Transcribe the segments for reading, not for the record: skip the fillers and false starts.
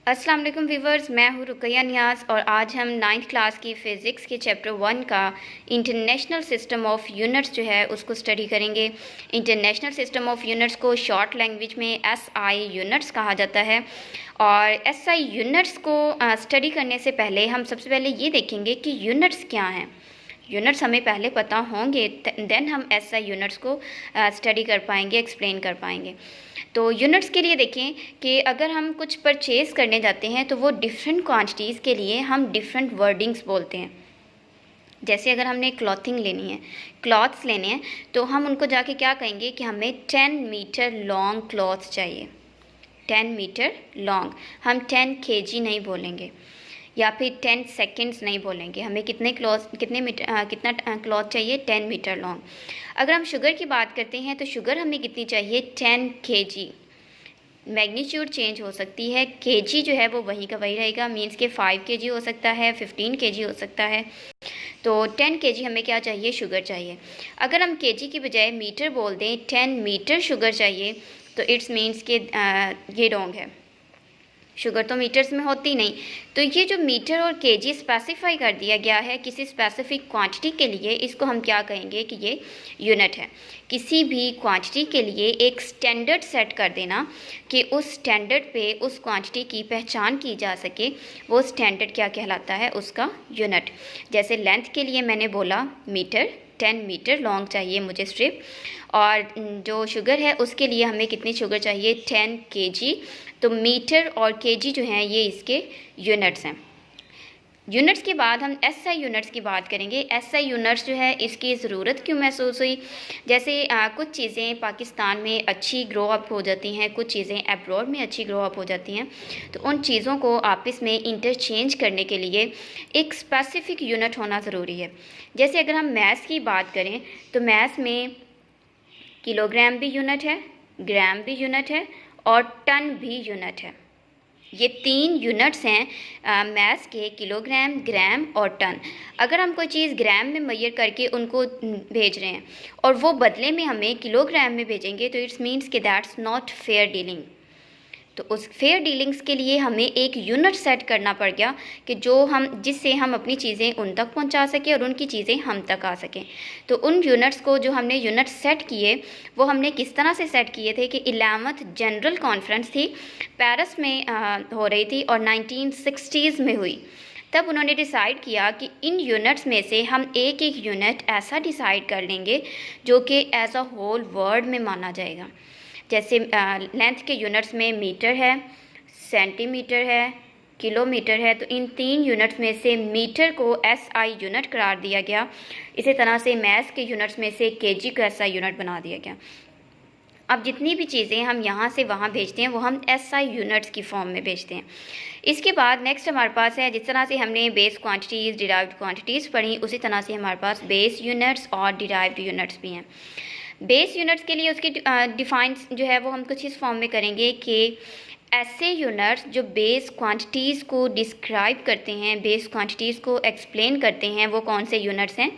अस्सलाम वालेकुम व्यूवर्स, मैं हूँ रुकैया नियाज़ और आज हम 9th क्लास की फ़िज़िक्स के चैप्टर 1 का इंटरनेशनल सिस्टम ऑफ यूनिट्स जो है उसको स्टडी करेंगे। इंटरनेशनल सिस्टम ऑफ यूनिट्स को शॉर्ट लैंग्वेज में एसआई यूनिट्स कहा जाता है। और एसआई यूनिट्स को स्टडी करने से पहले हम सबसे पहले ये देखेंगे कि यूनिट्स क्या हैं। यूनिट्स हमें पहले पता होंगे, देन हम एसआई यूनिट्स को स्टडी कर पाएंगे, एक्सप्लेन कर पाएंगे। तो यूनिट्स के लिए देखें कि अगर हम कुछ परचेज़ करने जाते हैं तो वो डिफरेंट क्वांटिटीज़ के लिए हम डिफरेंट वर्डिंग्स बोलते हैं। जैसे अगर हमने क्लॉथिंग लेनी है, क्लॉथ्स लेने हैं, तो हम उनको जाके क्या कहेंगे कि हमें 10 मीटर लॉन्ग क्लॉथ चाहिए। 10 मीटर लॉन्ग, हम 10 kg नहीं बोलेंगे या फिर 10 सेकेंड्स नहीं बोलेंगे। हमें कितना क्लॉथ चाहिए? 10 मीटर लॉन्ग। अगर हम शुगर की बात करते हैं तो शुगर हमें कितनी चाहिए? 10 kg। मैग्नीट्यूड चेंज हो सकती है, kg जो है वो वहीं का वही रहेगा। मीन्स के 5 kg हो सकता है, 15 kg हो सकता है। तो 10 kg हमें क्या चाहिए? शुगर चाहिए। अगर हम kg की बजाय मीटर बोल दें, 10 मीटर शुगर चाहिए, तो इट्स मीन्स के ये रॉन्ग है। शुगर तो मीटर्स में होती नहीं। तो ये जो मीटर और केजी स्पेसिफाई कर दिया गया है किसी स्पेसिफिक क्वांटिटी के लिए, इसको हम क्या कहेंगे कि ये यूनिट है। किसी भी क्वांटिटी के लिए एक स्टैंडर्ड सेट कर देना कि उस स्टैंडर्ड पे उस क्वांटिटी की पहचान की जा सके, वो स्टैंडर्ड क्या कहलाता है? उसका यूनिट। जैसे लेंथ के लिए मैंने बोला मीटर, 10 मीटर लॉन्ग चाहिए मुझे स्ट्रिप। और जो शुगर है उसके लिए हमें कितनी शुगर चाहिए? 10 kg। तो मीटर और केजी जो हैं ये इसके यूनिट्स हैं। यूनिट्स के बाद हम एसआई यूनिट्स की बात करेंगे। एसआई यूनिट्स जो है इसकी ज़रूरत क्यों महसूस हुई? जैसे कुछ चीज़ें पाकिस्तान में अच्छी ग्रो अप हो जाती हैं, कुछ चीज़ें अब्रॉड में अच्छी ग्रो अप हो जाती हैं, तो उन चीज़ों को आपस में इंटरचेंज करने के लिए एक स्पेसिफिक यूनिट होना ज़रूरी है। जैसे अगर हम मैथ्स की बात करें तो मैथ्स में किलोग्राम भी यूनिट है, ग्राम भी यूनिट है और टन भी यूनिट है। ये 3 यूनिट्स हैं मैथ्स के, किलोग्राम, ग्राम और टन। अगर हम कोई चीज़ ग्राम में मेजर करके उनको भेज रहे हैं और वो बदले में हमें किलोग्राम में भेजेंगे, तो इट्स मीन्स कि दैट्स नॉट फेयर डीलिंग। तो उस फेयर डीलिंग्स के लिए हमें एक यूनिट सेट करना पड़ गया कि जिससे हम अपनी चीज़ें उन तक पहुंचा सकें और उनकी चीज़ें हम तक आ सकें। तो उन यूनिट्स को जो हमने यूनिट सेट किए वो हमने किस तरह से सेट किए थे कि 11th जनरल कॉन्फ्रेंस थी, पेरिस में हो रही थी और 1960s में हुई। तब उन्होंने डिसाइड किया कि इन यूनिट्स में से हम एक एक यूनिट ऐसा डिसाइड कर लेंगे जो कि एज अ होल वर्ल्ड में माना जाएगा। जैसे लेंथ के यूनिट्स में मीटर है, सेंटीमीटर है, किलोमीटर है। तो इन 3 यूनिट्स में से मीटर को एसआई यूनिट करार दिया गया। इसी तरह से मैथ्स के यूनिट्स में से केजी को एसआई यूनिट बना दिया गया। अब जितनी भी चीज़ें हम यहाँ से वहाँ भेजते हैं वो हम एसआई यूनिट्स की फॉर्म में भेजते हैं। इसके बाद नेक्स्ट हमारे पास है, जिस तरह से हमने बेस क्वांटिटीज़, डिराइव्ड क्वांटिटीज़ पढ़ी, उसी तरह से हमारे पास बेस यूनिट्स और डिराइव्ड यूनिट्स भी हैं। बेस यूनिट्स के लिए उसकी डिफाइन जो है वो हम कुछ इस फॉर्म में करेंगे कि ऐसे यूनिट्स जो बेस क्वांटिटीज़ को डिस्क्राइब करते हैं, बेस क्वांटिटीज़ को एक्सप्लेन करते हैं, वो कौन से यूनिट्स हैं?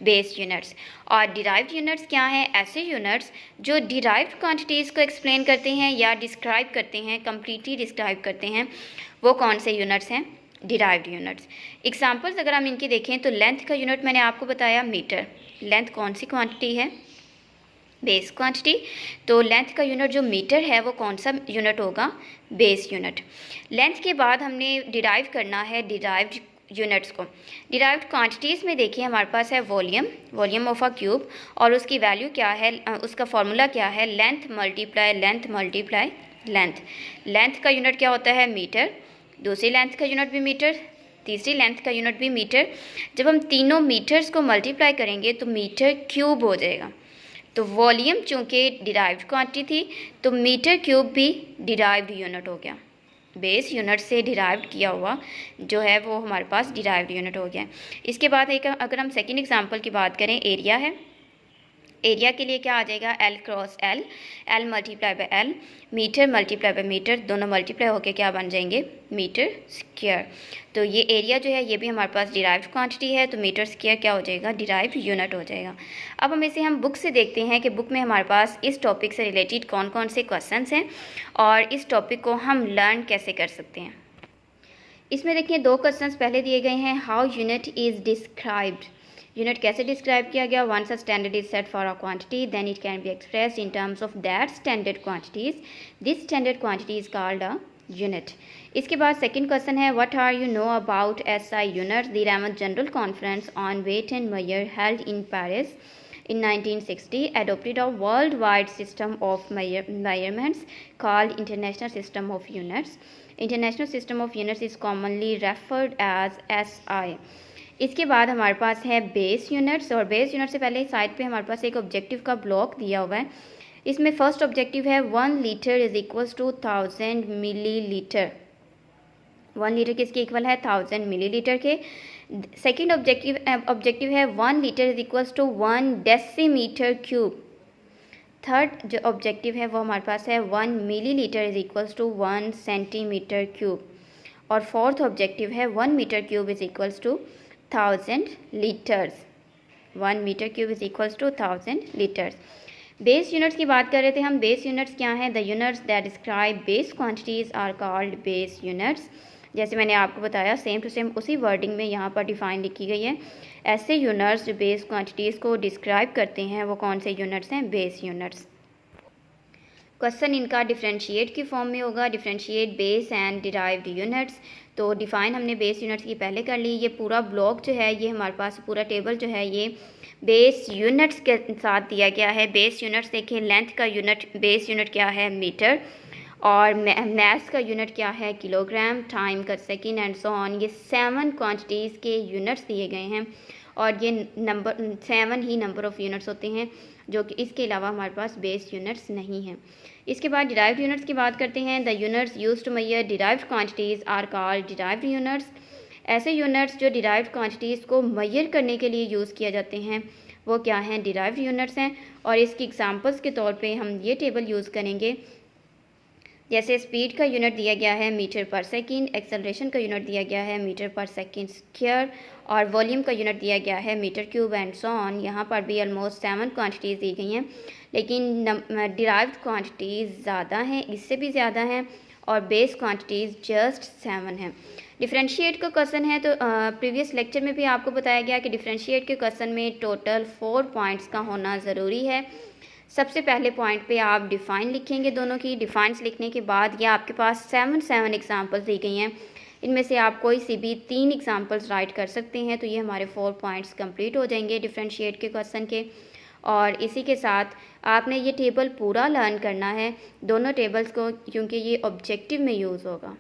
Base units. और डिराइव्ड यूनिट्स क्या हैं? ऐसे यूनिट्स जो डिराइव्ड क्वांटिटीज़ को एक्सप्लेन करते हैं या डिस्क्राइब करते हैं, कम्प्लीटली डिस्क्राइब करते हैं, वो कौन से यूनिट्स हैं? Derived units. एग्जाम्पल्स अगर हम इनकी देखें तो लेंथ का यूनिट मैंने आपको बताया मीटर। लेंथ कौन सी क्वांटिटी है? Base quantity. तो लेंथ का यूनिट जो मीटर है वो कौन सा यूनिट होगा? Base unit. लेंथ के बाद हमने डिराइव करना है डिराइव्ड यूनिट्स को। डिराइव्ड क्वांटिटीज़ में देखिए हमारे पास है वॉल्यूम ऑफ अ क्यूब, और उसकी वैल्यू क्या है? उसका फॉर्मूला क्या है? Length multiply length multiply length. Length का यूनिट क्या होता है? मीटर। दूसरी लेंथ का यूनिट भी मीटर, तीसरी लेंथ का यूनिट भी मीटर। जब हम तीनों मीटर्स को मल्टीप्लाई करेंगे तो मीटर क्यूब हो जाएगा। तो वॉल्यूम चूँकि डिराइव्ड क्वांटिटी थी तो मीटर क्यूब भी डिराइव्ड यूनिट हो गया। बेस यूनिट से डिराइव्ड किया हुआ जो है वो हमारे पास डिराइव्ड यूनिट हो गया। इसके बाद अगर हम सेकंड एग्जांपल की बात करें, एरिया है। एरिया के लिए क्या आ जाएगा? L cross L, L multiply by L, metre multiply by metre, दोनों मल्टीप्लाई होकर क्या बन जाएंगे? Metre square. तो ये एरिया जो है ये भी हमारे पास डिराइव्ड क्वांटिटी है, तो मीटर स्क्वायर क्या हो जाएगा? डिराइव्ड यूनिट हो जाएगा। अब हम बुक से देखते हैं कि बुक में हमारे पास इस टॉपिक से रिलेटेड कौन कौन से क्वेश्चंस हैं और इस टॉपिक को हम लर्न कैसे कर सकते हैं। इसमें देखिए 2 क्वेश्चंस पहले दिए गए हैं। How unit is described, unit कैसे डिस्क्राइब किया गया। Once a standard is set for a quantity then it can be expressed in terms of that standard quantities, this standard quantity is called a unit. इसके बाद second question है what are you know about SI unit, the 11th general conference on weight and measure held in Paris in 1960 adopted a worldwide system of measurements called International System of Units. International System of Units is commonly referred as SI. इसके बाद हमारे पास है base units, और base unit से पहले side पे हमारे पास एक ऑब्जेक्टिव का ब्लॉक दिया हुआ है। इसमें फर्स्ट ऑब्जेक्टिव है 1 litre is equals to 1000 millilitre. 1 litre किसके इक्वल है, 1000 मिलीलीटर के। सेकेंड ऑब्जेक्टिव है 1 litre is equals to 1 decimetre cube. Third जो ऑब्जेक्टिव है वो हमारे पास है 1 millilitre is equals to 1 centimetre cube. और फोर्थ ऑब्जेक्टिव है 1 metre cube is equals to 1000 litres. 1 metre cube is equals to 1000 litres. Base units की बात कर रहे थे हम। बेस यूनिट्स क्या हैं, the units that describe base quantities are called base units. जैसे मैंने आपको बताया सेम टू सेम उसी वर्डिंग में यहाँ पर डिफाइन लिखी गई है। ऐसे यूनिट्स जो बेस क्वांटिटीज़ को डिस्क्राइब करते हैं वो कौन से यूनिट्स हैं, बेस यूनिट्स। क्वेश्चन इनका डिफरेंशिएट की फॉर्म में होगा, differentiate base and derived units. तो डिफाइन हमने बेस यूनिट्स की पहले कर ली। ये पूरा ब्लॉक जो है, ये हमारे पास पूरा टेबल जो है ये बेस यूनिट्स के साथ दिया गया है। बेस यूनिट्स देखिए, लेंथ का यूनिट बेस यूनिट क्या है, मीटर, और मैथ्स का यूनिट क्या है, किलोग्राम, टाइम का सेकेंड एंड सो ऑन। ये 7 क्वांटिटीज़ के यूनिट्स दिए गए हैं, और ये number 7 he number of units होते हैं, जो कि इसके अलावा हमारे पास बेस यूनिट्स नहीं हैं। इसके बाद डिराइव्ड यूनिट्स की बात करते हैं। The units used to measure derived quantities are called derived units. ऐसे यूनिट्स जो डिराइव्ड क्वांटिटीज़ को मेजर करने के लिए यूज़ किए जाते हैं वो क्या हैं, डिराइव्ड यूनिट्स हैं। और इसकी एग्जांपल्स के तौर पे हम ये टेबल यूज़ करेंगे। जैसे स्पीड का यूनिट दिया गया है मीटर पर सेकंड, एक्सेलरेशन का यूनिट दिया गया है मीटर पर सेकंड स्क्वायर, और वॉल्यूम का यूनिट दिया गया है metre cube and so on. यहाँ पर भी ऑलमोस्ट 7 क्वांटिटीज़ दी गई हैं, लेकिन डिराइव्ड क्वांटिटीज़ ज़्यादा हैं, इससे भी ज़्यादा हैं, और बेस क्वांटिटीज़ जस्ट 7 हैं। डिफरेंशिएट का क्वेश्चन है, तो प्रीवियस लेक्चर में भी आपको बताया गया कि डिफरेंशिएट के क्वेश्चन में टोटल 4 पॉइंट्स का होना ज़रूरी है। सबसे पहले पॉइंट पे आप डिफ़ाइन लिखेंगे दोनों की। डिफाइंस लिखने के बाद ये आपके पास 7 एग्जांपल्स दी गई हैं, इनमें से आप कोई सी भी 3 एग्जांपल्स राइट कर सकते हैं। तो ये हमारे 4 पॉइंट्स कंप्लीट हो जाएंगे डिफरेंशिएट के क्वेश्चन के। और इसी के साथ आपने ये टेबल पूरा लर्न करना है, दोनों टेबल्स को, क्योंकि ये ऑब्जेक्टिव में यूज़ होगा।